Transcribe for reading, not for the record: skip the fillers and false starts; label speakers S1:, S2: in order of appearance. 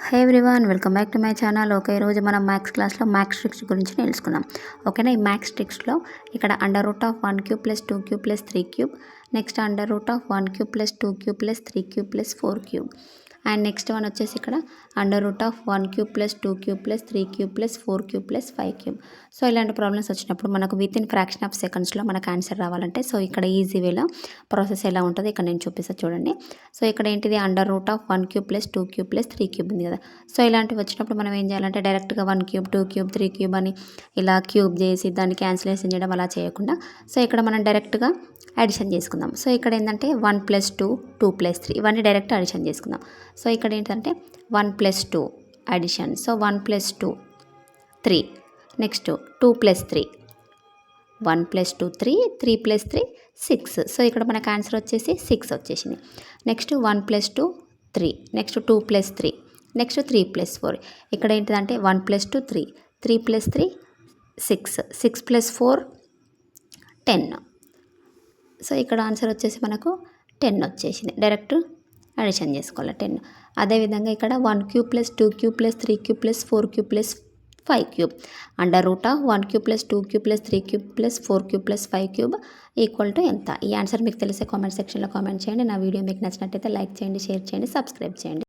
S1: Hey everyone, welcome back to my channel. Okay, ఈరోజు మనం maths క్లాస్లో మ్యాథ్స్ ట్రిక్స్ గురించి నేర్చుకుందాం. ఓకేనా, ఈ మ్యాథ్స్ ట్రిక్స్లో ఇక్కడ √1³ + 2³ + 3³ నెక్స్ట్ √1³ + 2³ + 3³ + 4³ అండ్ నెక్స్ట్ వన్ వచ్చేసి ఇక్కడ √1³ + 2³ + 3³ + 4³ + 5³. సో ఇలాంటి ప్రాబ్లమ్స్ వచ్చినప్పుడు మనకు విత్ ఇన్ ఫ్రాక్షన్ ఆఫ్ సెకండ్స్లో మనకు ఆన్సర్ రావాలంటే సో ఇక్కడ ఈజీ వేలో ప్రాసెస్ ఎలా ఉంటుందో ఇక్కడ నేను చూపిస్తాను చూడండి. సో ఇక్కడ ఏంటిది √1³ + 2³ + 3³ ఉంది కదా. సో ఇలాంటివి వచ్చినప్పుడు మనం ఏం చేయాలంటే డైరెక్ట్గా 1³ 2³ 3³ అని ఇలా క్యూబ్ చేసి దాన్ని క్యాన్సిలేషన్ చేయడం అలా చేయకుండా సో ఇక్కడ మనం డైరెక్ట్గా అడిషన్ చేసుకుందాం. సో ఇక్కడ ఏంటంటే 1 + 2 2 + 3 ఇవన్నీ డైరెక్ట్ అడిషన్ చేసుకుందాం. సో ఇక్కడ ఏంటంటే 1 + 2 అడిషన్. So 1 + 2 3 next 2 + 3 1 + 2 3 3 + 3 6. సో ఇక్కడ మనకు ఆన్సర్ వచ్చేసి 6 వచ్చేసింది. నెక్స్ట్ 1 + 2 3 నెక్స్ట్ 2 + 3 నెక్స్ట్ 3 + 4 ఇక్కడ ఏంటిదంటే 1 + 2 3 3 + 3 6 6 + 4 10. సో ఇక్కడ ఆన్సర్ వచ్చేసి మనకు 10 వచ్చేసింది. డైరెక్ట్ అడిషన్ చేసుకోవాలి 10. అదేవిధంగా ఇక్కడ 1³ + 2³ + 3³ + 4³ + 5³ √1³ + 2³ + 3³ + 4³ + 5³ ఈక్వల్ టు ఎంత? ఈ ఆన్సర్ మీకు తెలిసే కామెంట్ సెక్షన్లో కామెంట్ చేయండి. నా వీడియో మీకు నచ్చినట్టయితే లైక్ చేయండి, షేర్ చేయండి, సబ్స్క్రైబ్ చేయండి.